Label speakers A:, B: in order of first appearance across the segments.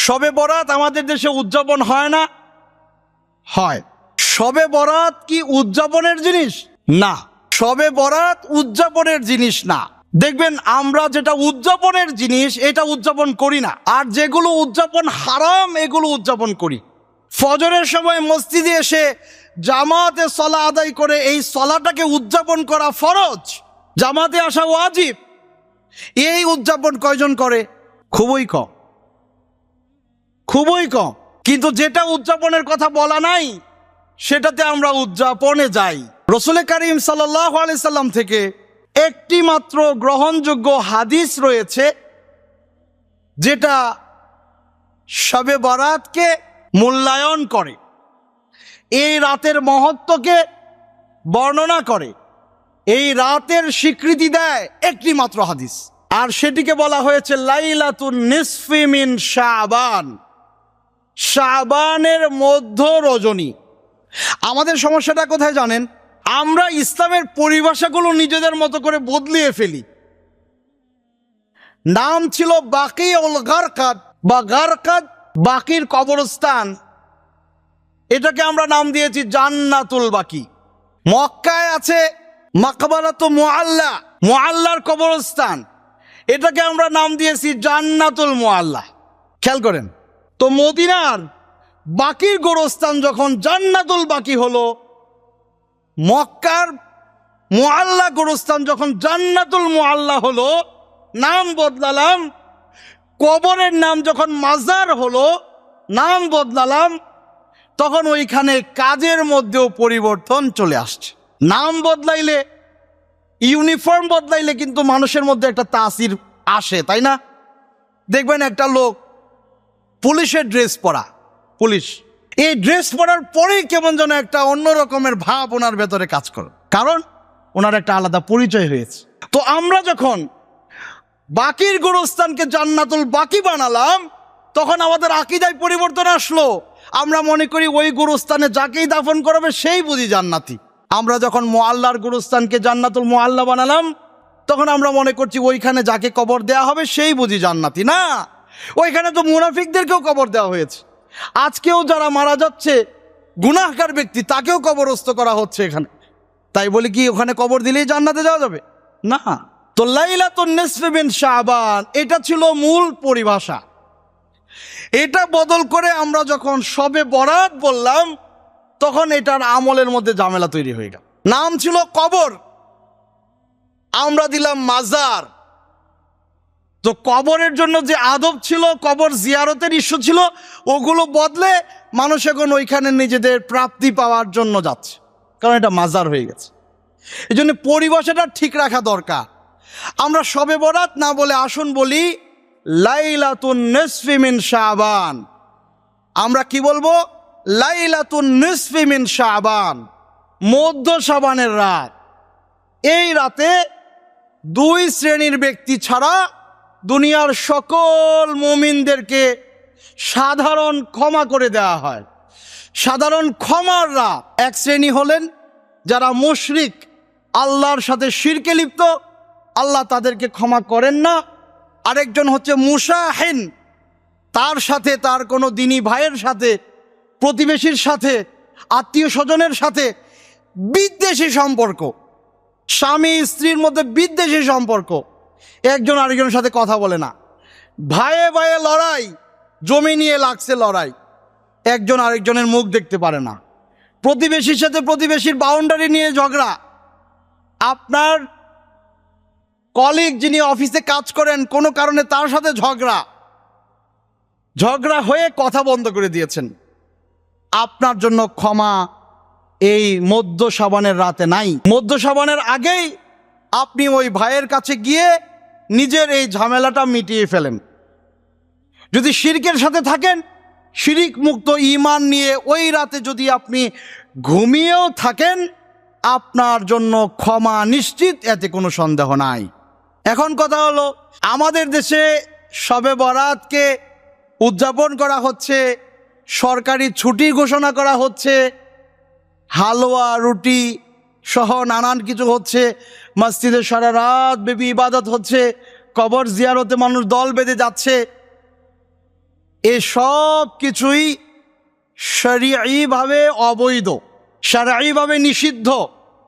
A: শবে বরাত আমাদের দেশে উদযাপন হয় না? হয়। শবে বরাত কি উদযাপনের জিনিস? না, শবে বরাত উদযাপনের জিনিস না। দেখবেন আমরা যেটা উদযাপনের জিনিস এটা উদযাপন করি না, আর যেগুলো উদযাপন হারাম এগুলো উদযাপন করি। ফজরের সময় মসজিদে এসে জামাতে সলা আদায় করে এই সলাটাকে উদযাপন করা ফরজ, জামাতে আসা ওয়াজিব। এই উদযাপন কয়জন করে? খুবই কম, খুবই কম। কিন্তু যেটা উদযাপনের কথা বলা নাই সেটাতে আমরা উদযাপনে যাই। রাসূল করিম সাল্লাল্লাহু আলাইহি সাল্লাম থেকে একটি মাত্র গ্রহণযোগ্য হাদিস রয়েছে যেটা শবে বরাতকে মূল্যায়ন করে, এই রাতের মহত্বকে বর্ণনা করে, এই রাতের স্বীকৃতি দেয়। একটি মাত্র হাদিস, আর সেটিকে বলা হয়েছে লাইলাতুন নিসফি মিন শাবান, শাবানের মধ্য রজনী। আমাদের সমস্যাটা কোথায় জানেন? আমরা ইসলামের পরিভাষাগুলো নিজেদের মতো করে বদলিয়ে ফেলি। নাম ছিল বাকিউল গারকাদ বা গারকাদ, বাকির কবরস্থান, এটাকে আমরা নাম দিয়েছি জান্নাতুল বাকি। মক্কায় আছে মাকবারাতু মুআল্লা, মুআল্লার কবরস্থান, এটাকে আমরা নাম দিয়েছি জান্নাতুল মুআল্লা। খেয়াল করেন তো, মদিনার বাকির গোরস্থান যখন জান্নাতুল বাকি হলো, মক্কার মুআল্লা গোরস্থান যখন জান্নাতুল মুআল্লা হলো, নাম বদলালাম। কবরের নাম যখন মাজার হলো, নাম বদলালাম। তখন ওইখানে কাজের মধ্যেও পরিবর্তন চলে আসছে। নাম বদলাইলে, ইউনিফর্ম বদলাইলে কিন্তু মানুষের মধ্যে একটা তাসির আসে, তাই না? দেখবেন একটা লোক পুলিশের ড্রেস পরা, পুলিশ, এই ড্রেস পরার পরেই কেমন যেন একটা অন্য রকমের ভাব ওনার ভেতরে কাজ করে, কারণ ওনার একটা আলাদা পরিচয় হয়েছে। তো আমরা যখন বাকির গোরস্থানকে জান্নাতুল বাকি বানালাম, তখন আমাদের আকীদায় পরিবর্তন আসলো। আমরা মনে করি ওই গোরস্থানে যাকেই দাফন করাবে সেই বুঝি জান্নাতি। আমরা যখন মুআল্লার গোরস্থানকে জান্নাতুল মুআল্লা বানালাম, তখন আমরা মনে করছি ওইখানে যাকে কবর দেয়া হবে সেই বুঝি জান্নাতি। না, ওইখানে তো মুনাফিকদেরকেও কবর দেওয়া হয়েছে। আজকেও যারা মারা যাচ্ছে গুনাহগার ব্যক্তি, তাকেও কবরস্থ করা হচ্ছে এখানে। তাই বলি কি ওখানে কবর দিলেই জান্নাতে যাওয়া যাবে? না। তো লাইলাতুন নিসফি মিন শাবান, এটা ছিল মূল পরিভাষা। এটা বদল করে আমরা যখন শবে বরাত বললাম, তখন এটার আমলের মধ্যে ঝামেলা তৈরি হয়ে গেল। নাম ছিল কবর, আমরা দিলাম মাজার। তো কবরের জন্য যে আদব ছিল, কবর জিয়ারতের ইস্যু ছিল, ওগুলো বদলে মানুষ এখন ওইখানে নিজেদের প্রাপ্তি পাওয়ার জন্য যাচ্ছে, কারণ এটা মাজার হয়ে গেছে। এই জন্য পরিভাষাটা ঠিক রাখা দরকার। আমরা শবে বরাত না বলে আসুন বলি লাইলাতুন নিসফি মিন শাবান। আমরা কি বলবো? লাইলাতুন নিসফি মিন শাবান, মধ্য শাবানের রাত। এই রাতে দুই শ্রেণীর ব্যক্তি ছাড়া দুনিয়ার সকল মুমিনদেরকে সাধারণ ক্ষমা করে দেওয়া হয়। সাধারণ ক্ষমার রাত। এক শ্রেণী হলেন যারা মুশরিক, আল্লাহর সাথে শিরকে লিপ্ত, আল্লাহ তাদেরকে ক্ষমা করেন না। আরেকজন হচ্ছে মুশাহিন, তার সাথে তার কোনো দিনী ভাইয়ের সাথে, প্রতিবেশীর সাথে, আত্মীয় স্বজনের সাথে বিদ্বেষী সম্পর্ক, স্বামী স্ত্রীর মধ্যে বিদ্বেষী সম্পর্ক, একজন আরেকজনের সাথে কথা বলে না, ভাইয়ে ভাইয়ে লড়াই, জমি নিয়ে লাগছে লড়াই, একজন আরেকজনের মুখ দেখতে পারে না, প্রতিবেশীর সাথে প্রতিবেশীর বাউন্ডারি নিয়ে ঝগড়া, আপনার কলিগ যিনি অফিসে কাজ করেন কোনো কারণে তার সাথে ঝগড়া হয়ে কথা বন্ধ করে দিয়েছেন। আপনার জন্য ক্ষমা এই মধ্য শাবানের রাতে নাই। মধ্য শাবানের আগেই আপনি ওই ভাইয়ের কাছে গিয়ে নিজের এই ঝামেলাটা মিটিয়ে ফেলেন। যদি শিরকের সাথে থাকেন, শিরিক মুক্ত ঈমান নিয়ে ওই রাতে যদি আপনি ঘুমিয়েও থাকেন, আপনার জন্য ক্ষমা নিশ্চিত, এতে কোনো সন্দেহ নাই। এখন কথা হলো, আমাদের দেশে শবে বরাতকে উদযাপন করা হচ্ছে, সরকারি ছুটি ঘোষণা করা হচ্ছে, হালুয়া রুটি সহ নানান কিছু হচ্ছে, মসজিদে সারা রাত ব্যাপী ইবাদত হচ্ছে, কবর জিয়ারতে মানুষ দল বেঁধে যাচ্ছে। এসব কিছুই শরীয়ীভাবে অবৈধ, শরঈভাবে নিষিদ্ধ।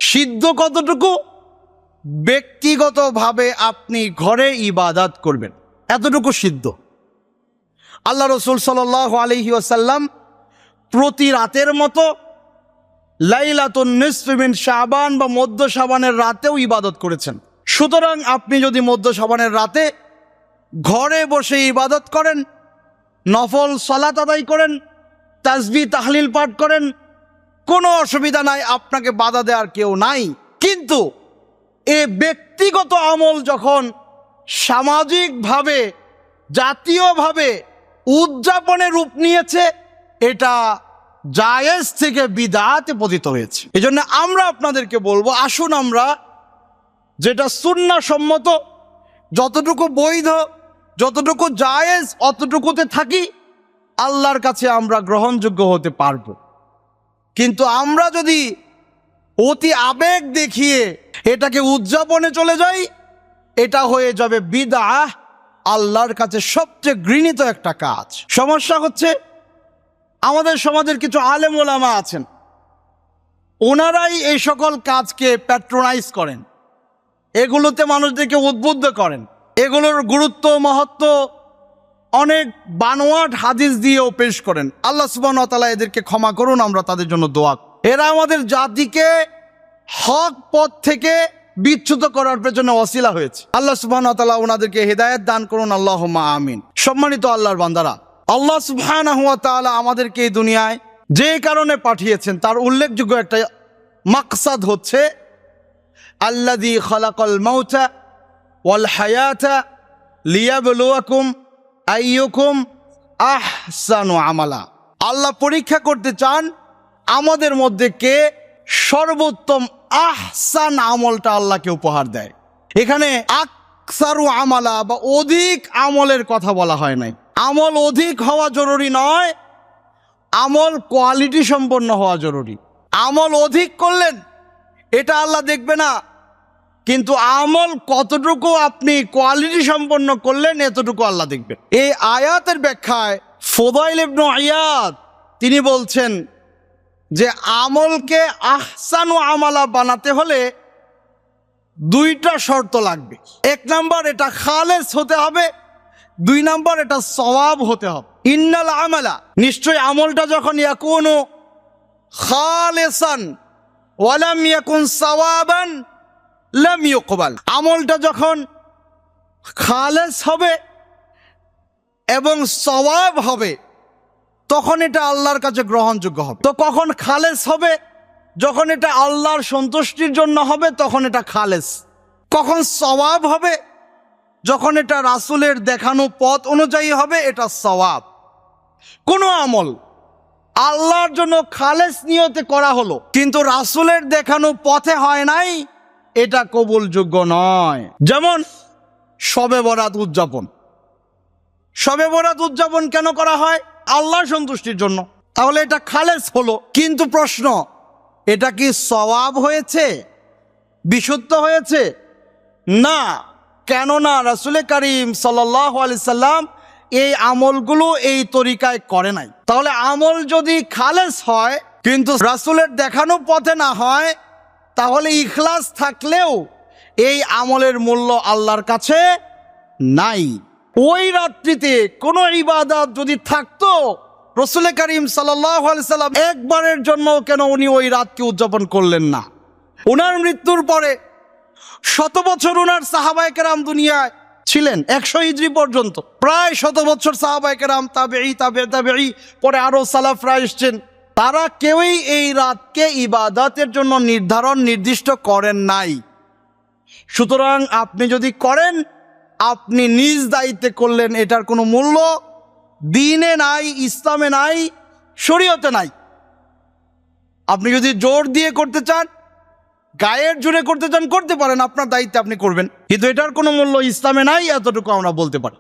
A: সিদ্ধ কতটুকু? ব্যক্তিগতভাবে আপনি ঘরে ইবাদত করবেন, এতটুকু সিদ্ধ। আল্লাহ রসুল সাল্লাল্লাহু আলাইহি ওয়াসাল্লাম প্রতি রাতের মতো লাইলাতুন নিসফি মিন শাবান বা মধ্য শাবানের রাতেও ইবাদত করেছেন। সুতরাং আপনি যদি মধ্য শাবানের রাতে ঘরে বসে ইবাদত করেন, নফল সালাত আদায় করেন, তাসবিহ তাহলিল পাঠ করেন, কোনো অসুবিধা নাই, আপনাকে বাধা দেওয়ার কেউ নাই। কিন্তু এ ব্যক্তিগত আমল যখন সামাজিকভাবে, জাতীয়ভাবে উদযাপনের রূপ নিয়েছে, এটা জায়েজ থেকে বিদআতে পতিত হয়েছে। এজন্য আমরা আপনাদেরকে বলবো, আসুন আমরা যেটা সুন্নাহ সম্মত, যতটুকু বৈধ, যতটুকু জায়েজ, অতটুকুতে থাকি, আল্লাহর কাছে আমরা গ্রহণযোগ্য হতে পারবো। কিন্তু আমরা যদি অতি আবেগ দেখিয়ে এটাকে উদযাপনে চলে যাই, এটা হয়ে যাবে বিদআহ, আল্লাহর কাছে সবচেয়ে ঘৃণিত একটা কাজ। সমস্যা হচ্ছে আমাদের সমাজের কিছু আলেম ওলামা আছেন, ওনারাই এই সকল কাজকে প্যাট্রোনাইজ করেন, এগুলোতে মানুষদেরকে উদ্বুদ্ধ করেন, এগুলোর গুরুত্ব মহত্ব অনেক বানোয়াট হাদিস দিয়েও পেশ করেন। আল্লাহ সুবহানাহু ওয়া তাআলা এদেরকে ক্ষমা করুন, আমরা তাদের জন্য দোয়া করি। এরা আমাদের জাতিকে হক পথ থেকে বিচ্যুত করার পেছনে ওসিলা হয়েছে। আল্লাহ সুবহানাহু ওয়া তাআলা ওনাদেরকে হেদায়েত দান করুন, আল্লাহুম্মা আমিন। সম্মানিত আল্লাহর বান্দারা, আল্লাহ সুবহানাহু ওয়া তাআলা আমাদেরকে এই দুনিয়ায় যে কারণে পাঠিয়েছেন তার উল্লেখযোগ্য একটা মাকসাদ হচ্ছে আল্লাযী খালাকাল মাউতা ওয়াল হায়াতা লিয়াবলুয়াকুম আইয়ুকুম আহসানু আমালা। আল্লাহ পরীক্ষা করতে চান আমাদের মধ্যে কে সর্বোত্তম আহসান আমলটা আল্লাহকে উপহার দেয়। এখানে আকসারু আমালা বা অধিক আমলের কথা বলা হয় নাই। আমল অধিক হওয়া জরুরি নয়, আমল কোয়ালিটি সম্পন্ন হওয়া জরুরি। আমল অধিক করলেন এটা আল্লাহ দেখবে না, কিন্তু আমল কতটুকু আপনি কোয়ালিটি সম্পন্ন করলেন এতটুকু আল্লাহ দেখবেন। এই আয়াতের ব্যাখ্যায় ফুদাইল ইবনে ইয়াদ তিনি বলছেন যে আমলকে আহসানু আমালা বানাতে হলে দুইটা শর্ত লাগবে। এক নাম্বার, এটা খালেস হতে হবে। দুই নাম্বার, এটা সওয়াব হতে হবে। ইন্নাল আমালা, নিশ্চয় আমলটা যখন ইয়াকুনু খালেসান ওয়ালাম ইয়াকুন সওয়াবান লাম ইউকবাল, আমলটা যখন খালেস হবে এবং সওয়াব হবে তখন এটা আল্লাহর কাছে গ্রহণযোগ্য হবে। তো কখন খালেস হবে? যখন এটা আল্লাহর সন্তুষ্টির জন্য হবে তখন এটা খালেস। কখন সওয়াব হবে? যখন এটা রাসূলের দেখানো পথ অনুযায়ী হবে, এটা সওয়াব। কোনো আমল আল্লাহর জন্য খালেস নিয়তে করা হলো কিন্তু রাসূলের দেখানো পথে হয় নাই, এটা কবুলযোগ্য নয়। যেমন শবে বরাত উদযাপন। শবে বরাত উদযাপন কেন করা হয়? আল্লাহর সন্তুষ্টির জন্য। তাহলে এটা খালেস হলো, কিন্তু প্রশ্ন, এটা কি সওয়াব হয়েছে, বিশুদ্ধ হয়েছে? না। কেননা রাসূল করিম সাল্লাল্লাহু আলাইহি সাল্লাম এই আমলগুলো এই তরিকায় করে নাই। তাহলে আমল যদি খালেস হয় কিন্তু রাসূলের দেখানো পথে না হয়, তাহলে ইখলাস থাকলেও এই আমলের মূল্য আল্লাহর কাছে নাই। ওই রাত্রিতে কোনো ইবাদত যদি থাকতো, রাসূল করিম সাল্লাল্লাহু আলাইহি সাল্লাম একবারের জন্য কেন উনি ওই রাতকে উদযাপন করলেন না? ওনার মৃত্যুর পরে 100 বছর ওনার সাহাবায়ে কেরাম দুনিয়ায় ছিলেন, 100 হিজরি পর্যন্ত প্রায় 100 বছর সাহাবায়ে কেরাম, তাবেঈ, পরে আরো সালাফরা এসেছেন, তারা কেউই এই রাতকে ইবাদতের জন্য নির্দিষ্ট করেন নাই। সুতরাং আপনি যদি করেন, আপনি নিজ দায়িত্বে করলেন, এটার কোনো মূল্য দ্বীনে নাই, ইসলামে নাই, শরীয়তে নাই। আপনি যদি জোর দিয়ে করতে চান, গায়ের জোরে করতে চান, করতে পারেন, আপনার দায়িত্বে আপনি করবেন, কিন্তু এটার কোনো মূল্য ইসলামে নাই, এতটুকু আমরা বলতে পারি।